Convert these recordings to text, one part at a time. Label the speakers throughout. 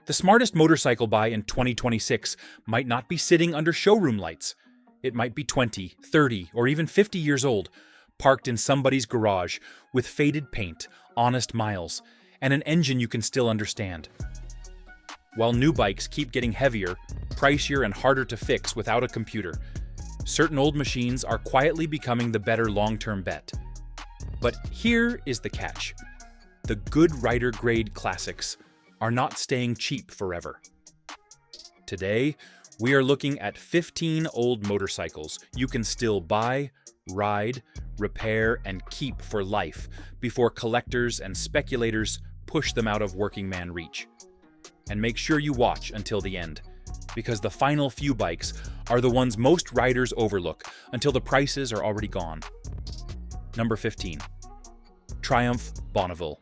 Speaker 1: The smartest motorcycle buy in 2026 might not be sitting under showroom lights. It might be 20, 30, or even 50 years old, parked in somebody's garage with faded paint, honest miles, and an engine you can still understand. While new bikes keep getting heavier, pricier, and harder to fix without a computer, certain old machines are quietly becoming the better long-term bet. But here is the catch. The good rider-grade classics are not staying cheap forever. Today, we are looking at 15 old motorcycles you can still buy, ride, repair, and keep for life before collectors and speculators push them out of working man reach. And make sure you watch until the end, because the final few bikes are the ones most riders overlook until the prices are already gone. Number 15. Triumph Bonneville.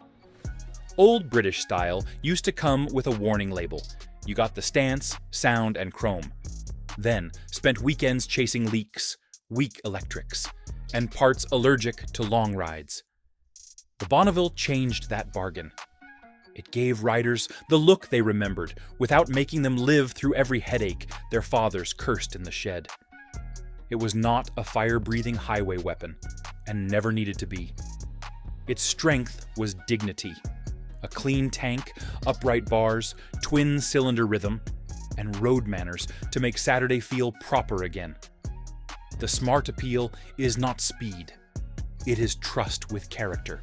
Speaker 1: Old British style used to come with a warning label. You got the stance, sound, and chrome. Then spent weekends chasing leaks, weak electrics, and parts allergic to long rides. The Bonneville changed that bargain. It gave riders the look they remembered without making them live through every headache their fathers cursed in the shed. It was not a fire-breathing highway weapon, and never needed to be. Its strength was dignity. A clean tank, upright bars, twin-cylinder rhythm, and road manners to make Saturday feel proper again. The smart appeal is not speed. It is trust with character.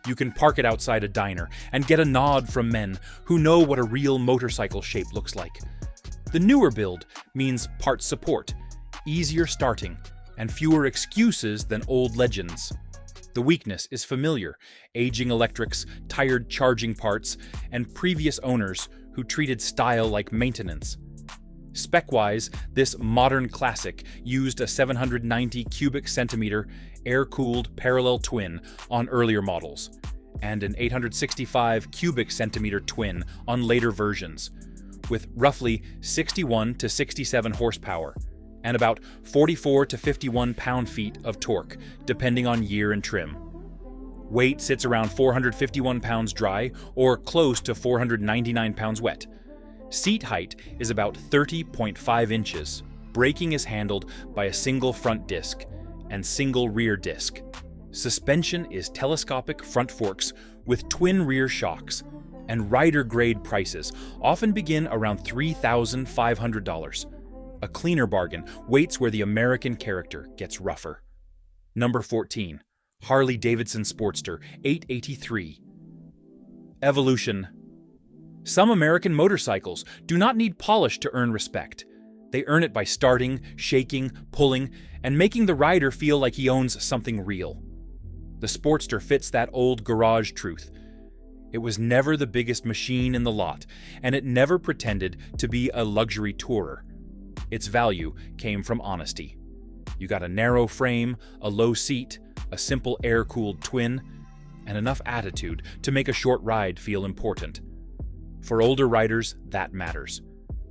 Speaker 1: You can park it outside a diner and get a nod from men who know what a real motorcycle shape looks like. The newer build means parts support, easier starting, and fewer excuses than old legends. The weakness is familiar: aging electrics, tired charging parts, and previous owners who treated style like maintenance. Spec-wise, this modern classic used a 790 cubic centimeter air-cooled parallel twin on earlier models, and an 865 cubic centimeter twin on later versions, with roughly 61 to 67 horsepower, and about 44 to 51 pound-feet of torque, depending on year and trim. Weight sits around 451 pounds dry, or close to 499 pounds wet. Seat height is about 30.5 inches. Braking is handled by a single front disc and single rear disc. Suspension is telescopic front forks with twin rear shocks, and rider-grade prices often begin around $3,500. A cleaner bargain waits where the American character gets rougher. Number 14. Harley-Davidson Sportster 883. Evolution. Some American motorcycles do not need polish to earn respect. They earn it by starting, shaking, pulling, and making the rider feel like he owns something real. The Sportster fits that old garage truth. It was never the biggest machine in the lot, and it never pretended to be a luxury tourer. Its value came from honesty. You got a narrow frame, a low seat, a simple air-cooled twin, and enough attitude to make a short ride feel important. For older riders, that matters.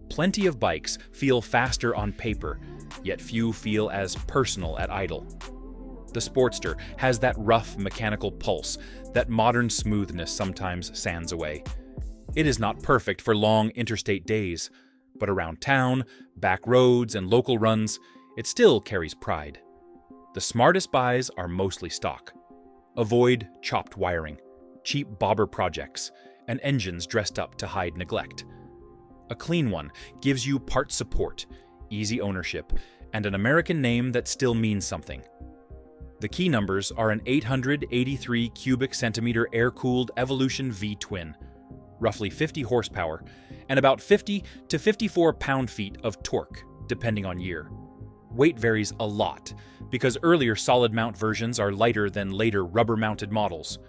Speaker 1: Plenty of bikes feel faster on paper, yet few feel as personal at idle. The Sportster has that rough mechanical pulse that modern smoothness sometimes sands away. It is not perfect for long interstate days, but around town, back roads, and local runs, it still carries pride. The smartest buys are mostly stock. Avoid chopped wiring, cheap bobber projects, and engines dressed up to hide neglect. A clean one gives you part support, easy ownership, and an American name that still means something. The key numbers are an 883 cubic centimeter air-cooled Evolution V-twin, roughly 50 horsepower, and about 50 to 54 pound-feet of torque, depending on year. Weight varies a lot, because earlier solid-mount versions are lighter than later rubber-mounted models.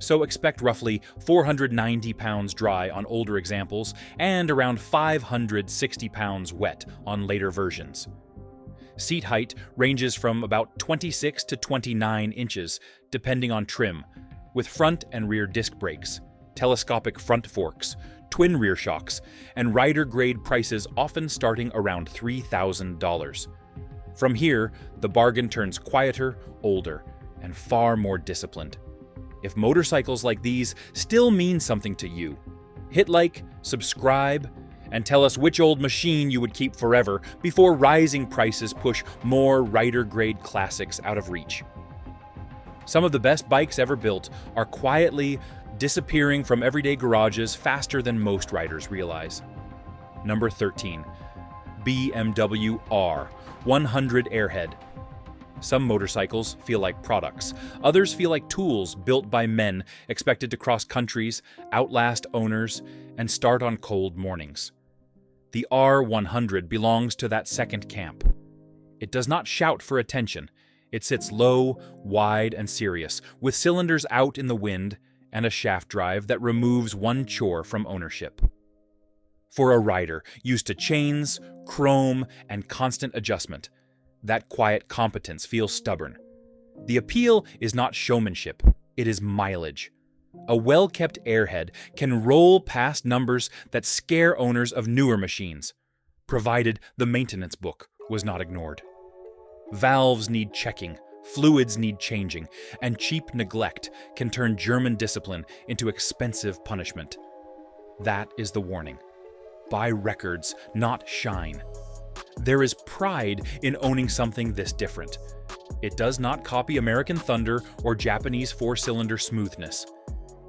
Speaker 1: So expect roughly 490 pounds dry on older examples and around 560 pounds wet on later versions. Seat height ranges from about 26 to 29 inches, depending on trim, with front and rear disc brakes, telescopic front forks, twin rear shocks, and rider-grade prices often starting around $3,000. From here, the bargain turns quieter, older, and far more disciplined. If motorcycles like these still mean something to you, Hit like, subscribe, and tell us which old machine you would keep forever before rising prices push more rider-grade classics out of reach. Some of the best bikes ever built are quietly disappearing from everyday garages faster than most riders realize. Number 13. BMW R100 Airhead. Some motorcycles feel like products. Others feel like tools built by men expected to cross countries, outlast owners, and start on cold mornings. The R100 belongs to that second camp. It does not shout for attention. It sits low, wide, and serious, with cylinders out in the wind and a shaft drive that removes one chore from ownership. For a rider used to chains, chrome, and constant adjustment, that quiet competence feels stubborn. The appeal is not showmanship, it is mileage. A well-kept Airhead can roll past numbers that scare owners of newer machines, provided the maintenance book was not ignored. Valves need checking, fluids need changing, and cheap neglect can turn German discipline into expensive punishment. That is the warning. Buy records, not shine. There is pride in owning something this different. It does not copy American Thunder or Japanese four-cylinder smoothness.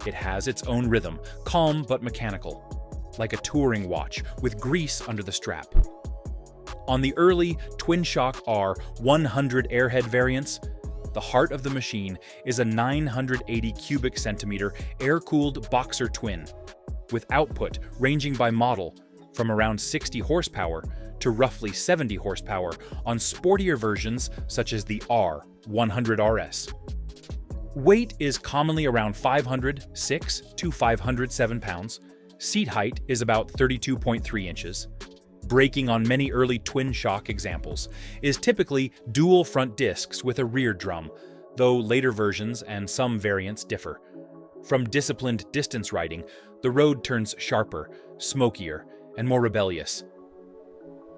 Speaker 1: It has its own rhythm, calm but mechanical, like a touring watch with grease under the strap. On the early twin-shock R100 Airhead variants, the heart of the machine is a 980 cubic centimeter air-cooled boxer twin, with output ranging by model from around 60 horsepower to roughly 70 horsepower on sportier versions such as the R100 RS. Weight is commonly around 506 to 507 pounds. Seat height is about 32.3 inches. Braking on many early twin-shock examples is typically dual front discs with a rear drum, though later versions and some variants differ. From disciplined distance riding, the road turns sharper, smokier, and more rebellious.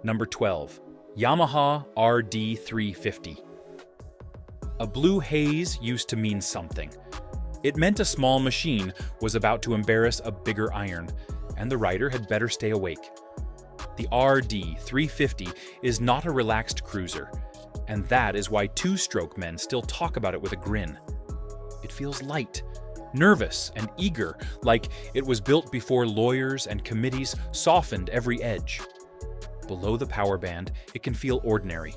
Speaker 1: Number 12. Yamaha RD350. A blue haze used to mean something. It meant a small machine was about to embarrass a bigger iron, and the rider had better stay awake. The RD350 is not a relaxed cruiser, and that is why two-stroke men still talk about it with a grin. It feels light, nervous, and eager, like it was built before lawyers and committees softened every edge. Below the power band, it can feel ordinary.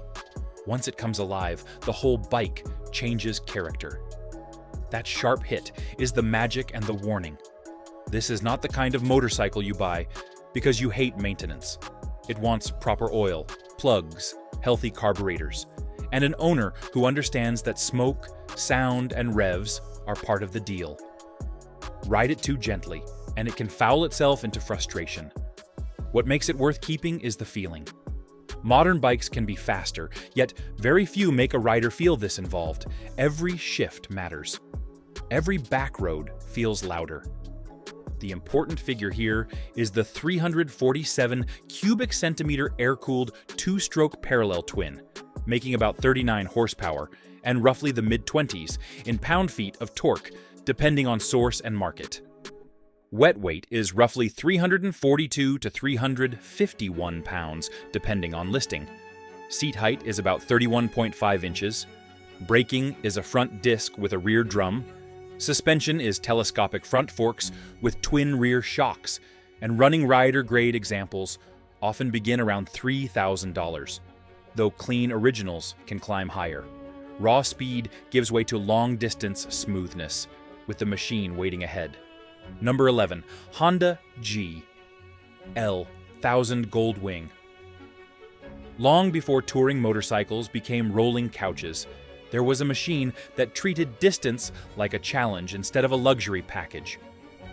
Speaker 1: Once it comes alive, the whole bike changes character. That sharp hit is the magic and the warning. This is not the kind of motorcycle you buy because you hate maintenance. It wants proper oil, plugs, healthy carburetors, and an owner who understands that smoke, sound, and revs are part of the deal. Ride it too gently, and it can foul itself into frustration. What makes it worth keeping is the feeling. Modern bikes can be faster, yet very few make a rider feel this involved. Every shift matters. Every back road feels louder. The important figure here is the 347 cubic centimeter air-cooled two-stroke parallel twin, making about 39 horsepower and roughly the mid-20s in pound-feet of torque, depending on source and market. Wet weight is roughly 342 to 351 pounds, depending on listing. Seat height is about 31.5 inches. Braking is a front disc with a rear drum. Suspension is telescopic front forks with twin rear shocks, and running rider-grade examples often begin around $3,000, though clean originals can climb higher. Raw speed gives way to long-distance smoothness, with the machine waiting ahead. Number 11. Honda GL1000 Gold Wing. Long before touring motorcycles became rolling couches, there was a machine that treated distance like a challenge instead of a luxury package.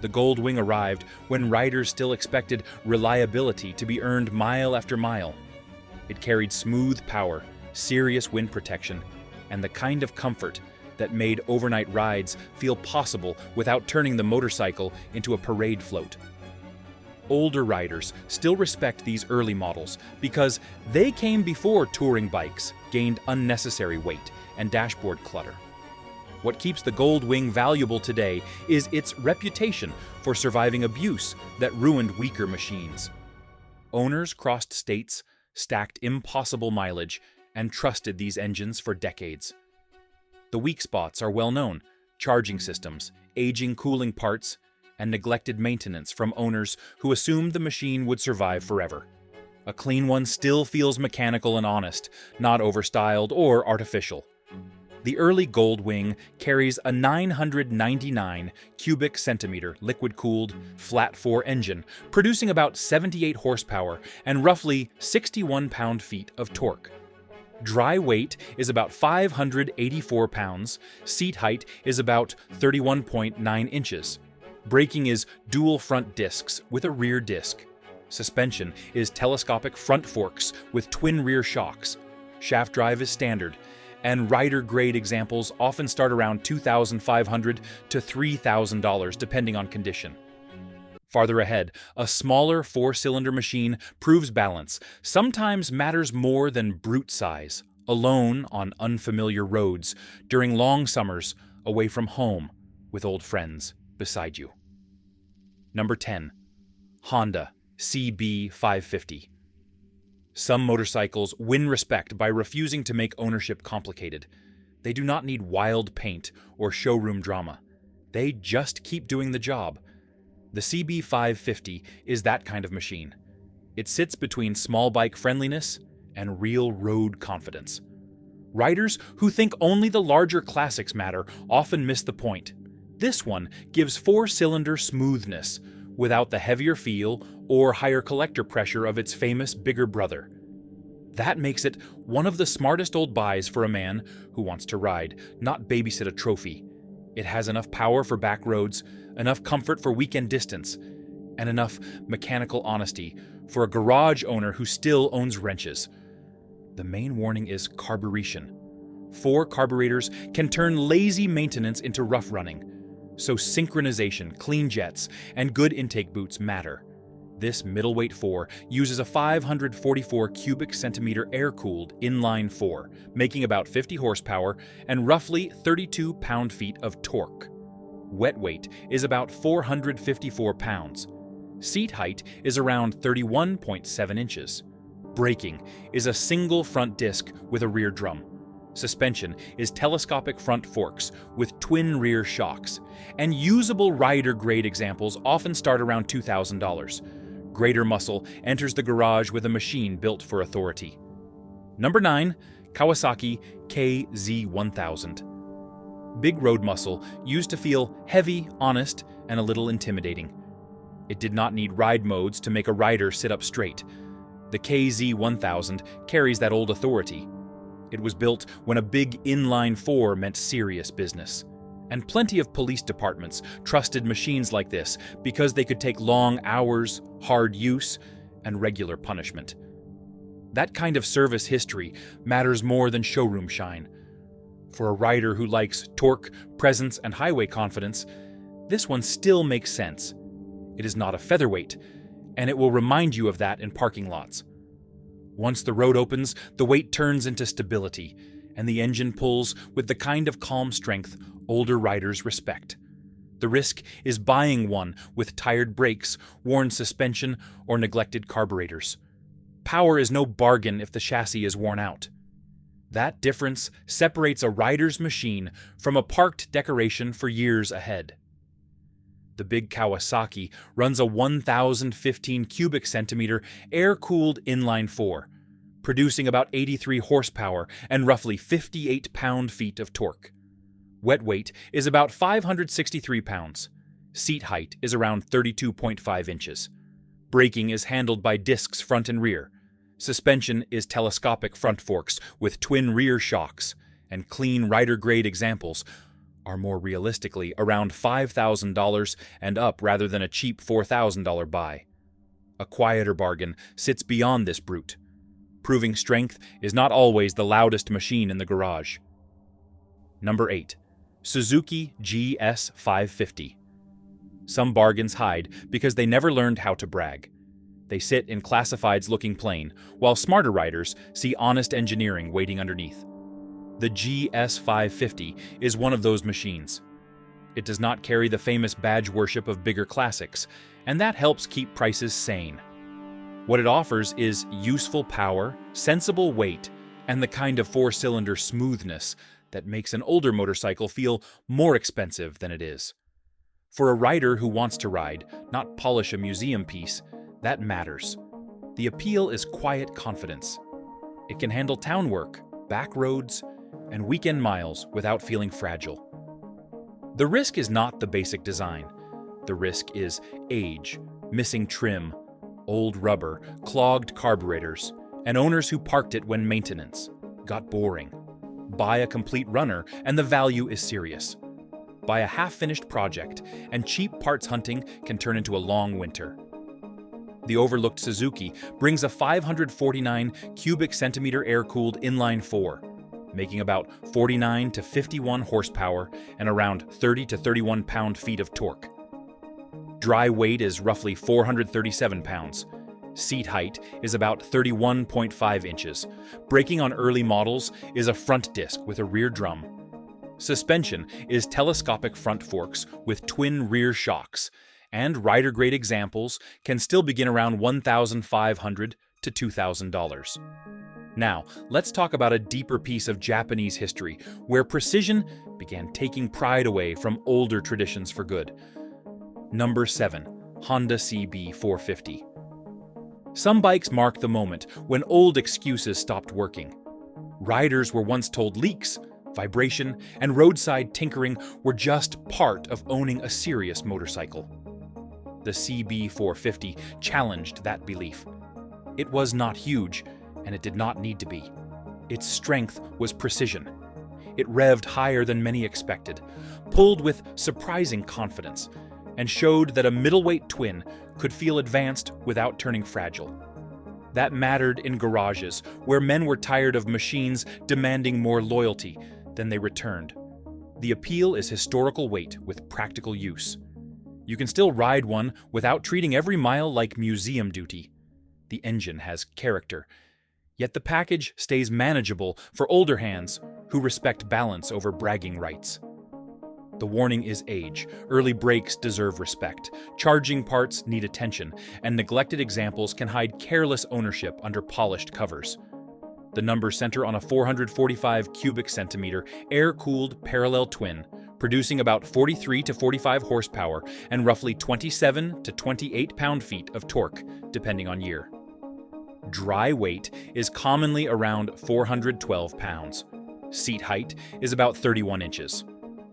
Speaker 1: The Gold Wing arrived when riders still expected reliability to be earned mile after mile. It carried smooth power, serious wind protection, and the kind of comfort that made overnight rides feel possible without turning the motorcycle into a parade float. Older riders still respect these early models because they came before touring bikes gained unnecessary weight and dashboard clutter. What keeps the Gold Wing valuable today is its reputation for surviving abuse that ruined weaker machines. Owners crossed states, stacked impossible mileage, and trusted these engines for decades. The weak spots are well known: charging systems, aging cooling parts, and neglected maintenance from owners who assumed the machine would survive forever. A clean one still feels mechanical and honest, not overstyled or artificial. The early Gold Wing carries a 999 cubic centimeter liquid-cooled, flat-4 engine, producing about 78 horsepower and roughly 61 pound-feet of torque. Dry weight is about 584 pounds, seat height is about 31.9 inches. Braking is dual front discs with a rear disc. Suspension is telescopic front forks with twin rear shocks. Shaft drive is standard, and rider-grade examples often start around $2,500 to $3,000 depending on condition. Farther ahead, a smaller 4-cylinder machine proves balance, sometimes matters more than brute size, alone on unfamiliar roads, during long summers, away from home, with old friends beside you. Number 10. Honda CB550. Some motorcycles win respect by refusing to make ownership complicated. They do not need wild paint or showroom drama. They just keep doing the job. The CB550 is that kind of machine. It sits between small bike friendliness and real road confidence. Riders who think only the larger classics matter often miss the point. This one gives 4-cylinder smoothness without the heavier feel or higher collector pressure of its famous bigger brother. That makes it one of the smartest old buys for a man who wants to ride, not babysit a trophy. It has enough power for back roads, enough comfort for weekend distance, and enough mechanical honesty for a garage owner who still owns wrenches. The main warning is carburation. 4 carburetors can turn lazy maintenance into rough running, so synchronization, clean jets, and good intake boots matter. This middleweight 4 uses a 544 cubic centimeter air-cooled inline 4, making about 50 horsepower and roughly 32 pound-feet of torque. Wet weight is about 454 pounds. Seat height is around 31.7 inches. Braking is a single front disc with a rear drum. Suspension is telescopic front forks with twin rear shocks, and usable rider-grade examples often start around $2,000. Greater muscle enters the garage with a machine built for authority. Number 9. Kawasaki KZ1000. Big road muscle used to feel heavy, honest, and a little intimidating. It did not need ride modes to make a rider sit up straight. The KZ1000 carries that old authority. It was built when a big inline 4 meant serious business. And plenty of police departments trusted machines like this because they could take long hours, hard use, and regular punishment. That kind of service history matters more than showroom shine. For a rider who likes torque, presence, and highway confidence, this one still makes sense. It is not a featherweight, and it will remind you of that in parking lots. Once the road opens, the weight turns into stability, and the engine pulls with the kind of calm strength older riders respect. The risk is buying one with tired brakes, worn suspension, or neglected carburetors. Power is no bargain if the chassis is worn out. That difference separates a rider's machine from a parked decoration for years ahead. The big Kawasaki runs a 1,015 cubic centimeter air-cooled inline 4, producing about 83 horsepower and roughly 58 pound-feet of torque. Wet weight is about 563 pounds. Seat height is around 32.5 inches. Braking is handled by discs front and rear. Suspension is telescopic front forks with twin rear shocks, and clean rider-grade examples are more realistically around $5,000 and up rather than a cheap $4,000 buy. A quieter bargain sits beyond this brute. Proving strength is not always the loudest machine in the garage. Number 8. Suzuki GS550. Some bargains hide because they never learned how to brag. They sit in classifieds looking plain, while smarter riders see honest engineering waiting underneath. The GS550 is one of those machines. It does not carry the famous badge worship of bigger classics, and that helps keep prices sane. What it offers is useful power, sensible weight, and the kind of four-cylinder smoothness that makes an older motorcycle feel more expensive than it is. For a rider who wants to ride, not polish a museum piece, that matters. The appeal is quiet confidence. It can handle town work, back roads, and weekend miles without feeling fragile. The risk is not the basic design. The risk is age, missing trim, old rubber, clogged carburetors, and owners who parked it when maintenance got boring. Buy a complete runner and the value is serious. Buy a half-finished project and cheap parts hunting can turn into a long winter. The overlooked Suzuki brings a 549 cubic centimeter air-cooled inline-4, making about 49 to 51 horsepower and around 30 to 31 pound-feet of torque. Dry weight is roughly 437 pounds. Seat height is about 31.5 inches. Braking on early models is a front disc with a rear drum. Suspension is telescopic front forks with twin rear shocks, and rider-grade examples can still begin around $1,500 to $2,000. Now, let's talk about a deeper piece of Japanese history where precision began taking pride away from older traditions for good. Number 7. Honda CB450. Some bikes mark the moment when old excuses stopped working. Riders were once told leaks, vibration, and roadside tinkering were just part of owning a serious motorcycle. The CB450 challenged that belief. It was not huge, and it did not need to be. Its strength was precision. It revved higher than many expected, pulled with surprising confidence, and showed that a middleweight twin could feel advanced without turning fragile. That mattered in garages, where men were tired of machines demanding more loyalty than they returned. The appeal is historical weight with practical use. You can still ride one without treating every mile like museum duty. The engine has character, yet the package stays manageable for older hands who respect balance over bragging rights. The warning is age. Early brakes deserve respect. Charging parts need attention, and neglected examples can hide careless ownership under polished covers. The numbers center on a 445 cubic centimeter air-cooled parallel twin, producing about 43 to 45 horsepower and roughly 27 to 28 pound-feet of torque, depending on year. Dry weight is commonly around 412 pounds. Seat height is about 31 inches.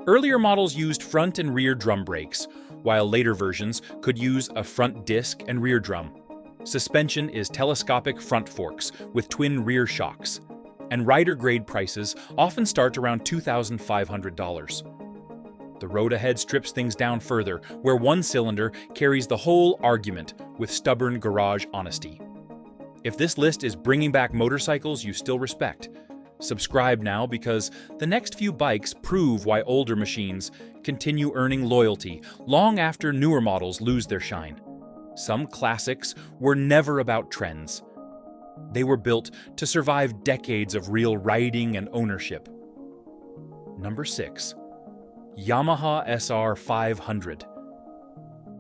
Speaker 1: Earlier models used front and rear drum brakes, while later versions could use a front disc and rear drum. Suspension is telescopic front forks with twin rear shocks, and rider-grade prices often start around $2,500. The road ahead strips things down further, where one cylinder carries the whole argument with stubborn garage honesty. If this list is bringing back motorcycles you still respect, subscribe now, because the next few bikes prove why older machines continue earning loyalty long after newer models lose their shine. Some classics were never about trends. They were built to survive decades of real riding and ownership. Number 6. Yamaha SR500.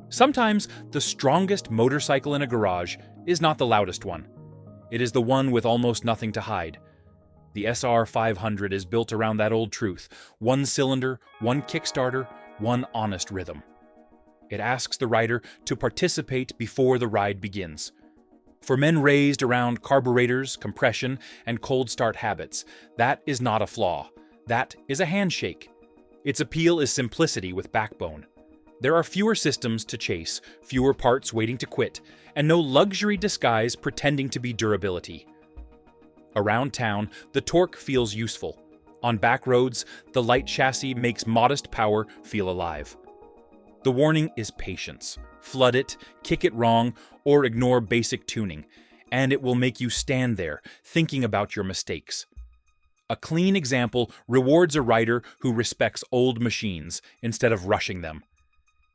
Speaker 1: Sometimes the strongest motorcycle in a garage is not the loudest one. It is the one with almost nothing to hide. The SR500 is built around that old truth: one cylinder, one kickstarter, one honest rhythm. It asks the rider to participate before the ride begins. For men raised around carburetors, compression, and cold start habits, that is not a flaw. That is a handshake. Its appeal is simplicity with backbone. There are fewer systems to chase, fewer parts waiting to quit, and no luxury disguise pretending to be durability. Around town, the torque feels useful. On back roads, the light chassis makes modest power feel alive. The warning is patience. Flood it, kick it wrong, or ignore basic tuning, and it will make you stand there, thinking about your mistakes. A clean example rewards a rider who respects old machines instead of rushing them.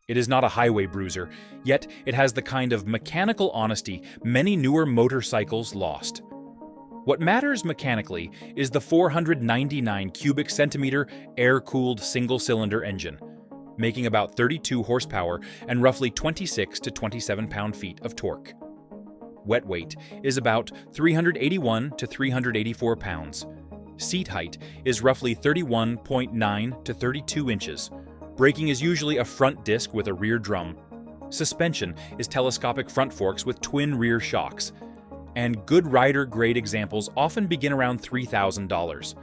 Speaker 1: It is not a highway bruiser, yet it has the kind of mechanical honesty many newer motorcycles lost. What matters mechanically is the 499 cubic centimeter air-cooled single-cylinder engine, making about 32 horsepower and roughly 26 to 27 pound-feet of torque. Wet weight is about 381 to 384 pounds. Seat height is roughly 31.9 to 32 inches. Braking is usually a front disc with a rear drum. Suspension is telescopic front forks with twin rear shocks. And good rider-grade examples often begin around $3,000.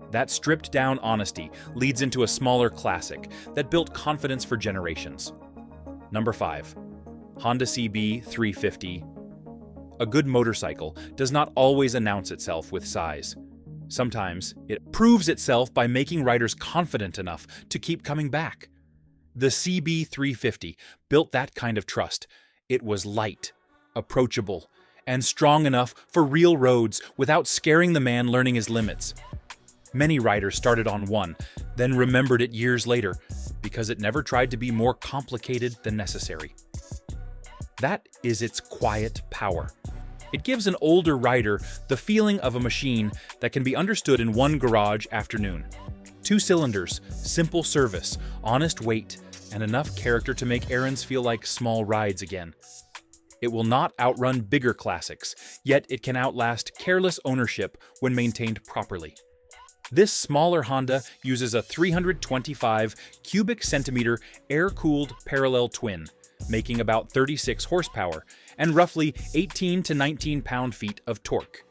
Speaker 1: That stripped-down honesty leads into a smaller classic that built confidence for generations. Number 5. Honda CB350. A good motorcycle does not always announce itself with size. Sometimes it proves itself by making riders confident enough to keep coming back. The CB350 built that kind of trust. It was light, approachable, and strong enough for real roads without scaring the man learning his limits. Many riders started on one, then remembered it years later because it never tried to be more complicated than necessary. That is its quiet power. It gives an older rider the feeling of a machine that can be understood in one garage afternoon. 2 cylinders, simple service, honest weight, and enough character to make errands feel like small rides again. It will not outrun bigger classics, yet it can outlast careless ownership when maintained properly. This smaller Honda uses a 325 cubic centimeter air-cooled parallel twin, making about 36 horsepower and roughly 18 to 19 pound-feet of torque.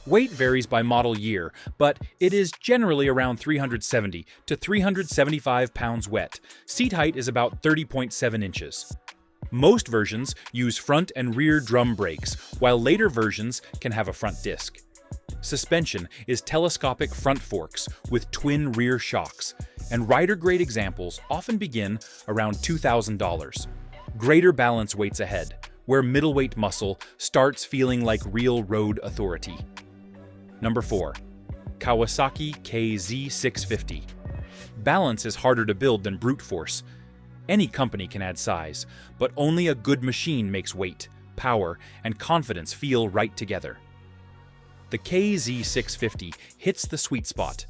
Speaker 1: Weight varies by model year, but it is generally around 370 to 375 pounds wet. Seat height is about 30.7 inches. Most versions use front and rear drum brakes, while later versions can have a front disc. Suspension is telescopic front forks with twin rear shocks, and rider-grade examples often begin around $2,000. Greater balance waits ahead, where middleweight muscle starts feeling like real road authority. Number 4. Kawasaki KZ650. Balance is harder to build than brute force. Any company can add size, but only a good machine makes weight, power, and confidence feel right together. The KZ650 hits the sweet spot.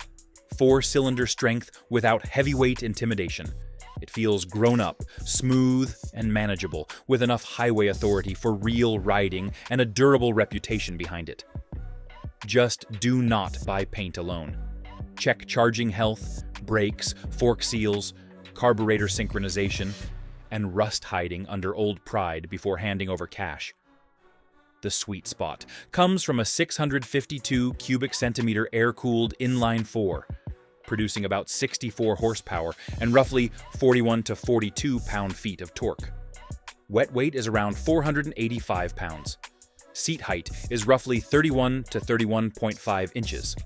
Speaker 1: 4-cylinder strength without heavyweight intimidation. It feels grown up, smooth, and manageable, with enough highway authority for real riding and a durable reputation behind it. Just do not buy paint alone. Check charging health, brakes, fork seals, carburetor synchronization, and rust hiding under old pride before handing over cash. The sweet spot comes from a 652 cubic centimeter air-cooled inline-4, producing about 64 horsepower and roughly 41 to 42 pound-feet of torque. Wet weight is around 485 pounds. Seat height is roughly 31 to 31.5 inches.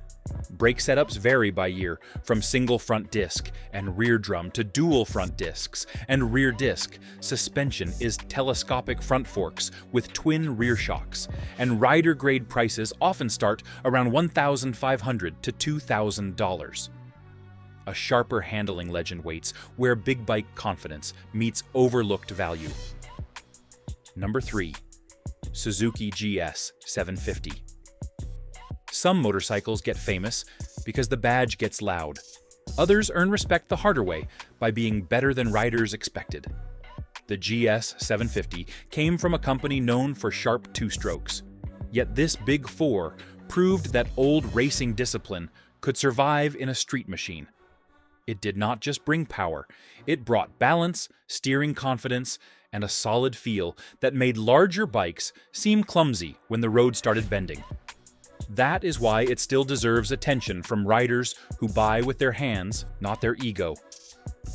Speaker 1: Brake setups vary by year, from single front disc and rear drum to dual front discs and rear disc. Suspension is telescopic front forks with twin rear shocks, and rider-grade prices often start around $1,500 to $2,000. A sharper handling legend waits where big bike confidence meets overlooked value. Number 3. Suzuki GS750. Some motorcycles get famous because the badge gets loud. Others earn respect the harder way by being better than riders expected. The GS750 came from a company known for sharp two-strokes. Yet this Big Four proved that old racing discipline could survive in a street machine. It did not just bring power, it brought balance, steering confidence, and a solid feel that made larger bikes seem clumsy when the road started bending. That is why it still deserves attention from riders who buy with their hands, not their ego.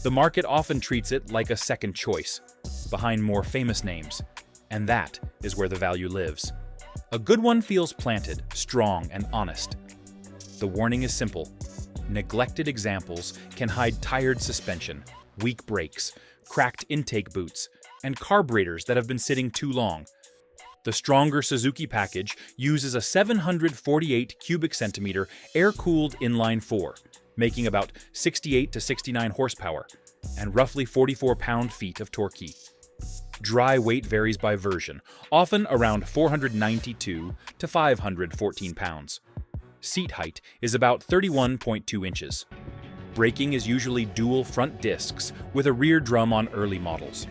Speaker 1: The market often treats it like a second choice, behind more famous names, and that is where the value lives. A good one feels planted, strong, and honest. The warning is simple. Neglected examples can hide tired suspension, weak brakes, cracked intake boots, and carburetors that have been sitting too long. The stronger Suzuki package uses a 748 cubic centimeter air-cooled inline-4, making about 68 to 69 horsepower and roughly 44 pound-feet of torque. Dry weight varies by version, often around 492 to 514 pounds. Seat height is about 31.2 inches. Braking is usually dual front discs with a rear drum on early models.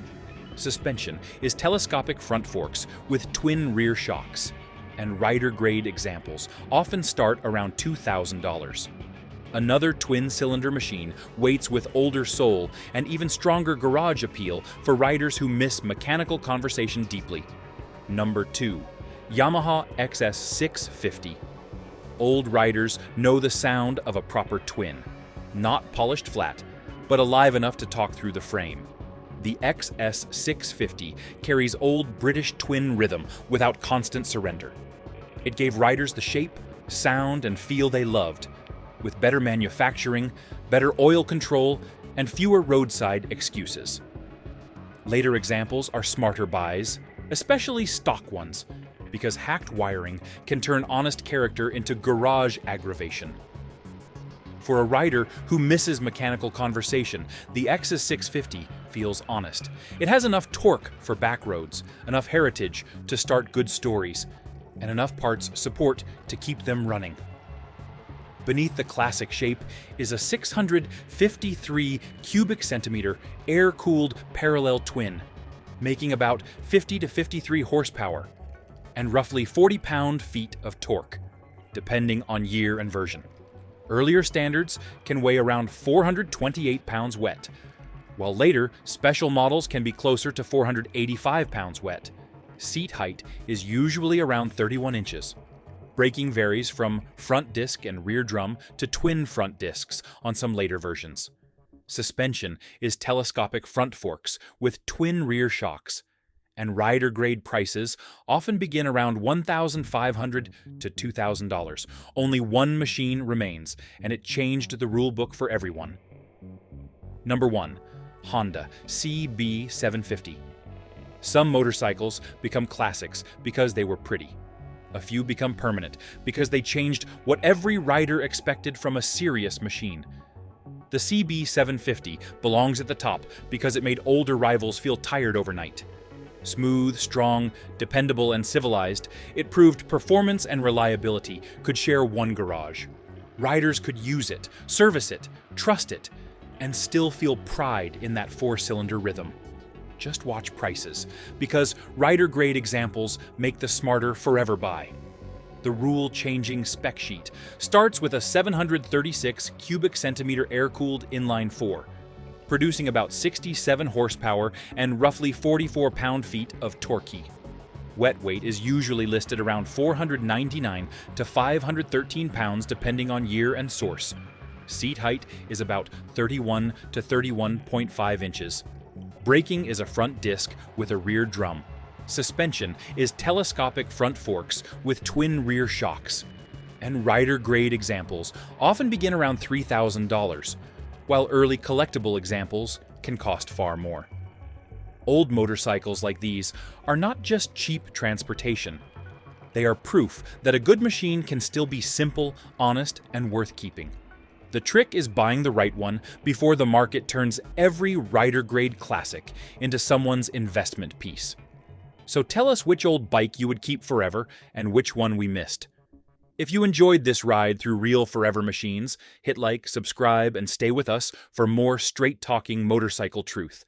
Speaker 1: Suspension is telescopic front forks with twin rear shocks, and rider-grade examples often start around $2,000. Another twin-cylinder machine waits with older soul and even stronger garage appeal for riders who miss mechanical conversation deeply. Number 2. Yamaha XS650. Old riders know the sound of a proper twin. Not polished flat, but alive enough to talk through the frame. The XS650 carries old British twin rhythm without constant surrender. It gave riders the shape, sound, and feel they loved, with better manufacturing, better oil control, and fewer roadside excuses. Later examples are smarter buys, especially stock ones, because hacked wiring can turn honest character into garage aggravation. For a rider who misses mechanical conversation, the XS650 feels honest. It has enough torque for back roads, enough heritage to start good stories, and enough parts support to keep them running. Beneath the classic shape is a 653 cubic centimeter air-cooled parallel twin, making about 50 to 53 horsepower and roughly 40 pound-feet of torque, depending on year and version. Earlier standards can weigh around 428 pounds wet, while later special models can be closer to 485 pounds wet. Seat height is usually around 31 inches. Braking varies from front disc and rear drum to twin front discs on some later versions. Suspension is telescopic front forks with twin rear shocks, and rider-grade prices often begin around $1,500 to $2,000. Only one machine remains, and it changed the rulebook for everyone. Number 1. Honda CB750. Some motorcycles become classics because they were pretty. A few become permanent because they changed what every rider expected from a serious machine. The CB750 belongs at the top because it made older rivals feel tired overnight. Smooth, strong, dependable, and civilized, it proved performance and reliability could share one garage. Riders could use it, service it, trust it, and still feel pride in that four-cylinder rhythm. Just watch prices, because rider-grade examples make the smarter forever buy. The rule-changing spec sheet starts with a 736 cubic centimeter air-cooled inline 4, producing about 67 horsepower and roughly 44 pound-feet of torque. Wet weight is usually listed around 499 to 513 pounds depending on year and source. Seat height is about 31 to 31.5 inches. Braking is a front disc with a rear drum. Suspension is telescopic front forks with twin rear shocks. And rider-grade examples often begin around $3,000, while early collectible examples can cost far more. Old motorcycles like these are not just cheap transportation. They are proof that a good machine can still be simple, honest, and worth keeping. The trick is buying the right one before the market turns every rider-grade classic into someone's investment piece. So tell us which old bike you would keep forever and which one we missed. If you enjoyed this ride through real forever machines, hit like, subscribe, and stay with us for more straight-talking motorcycle truth.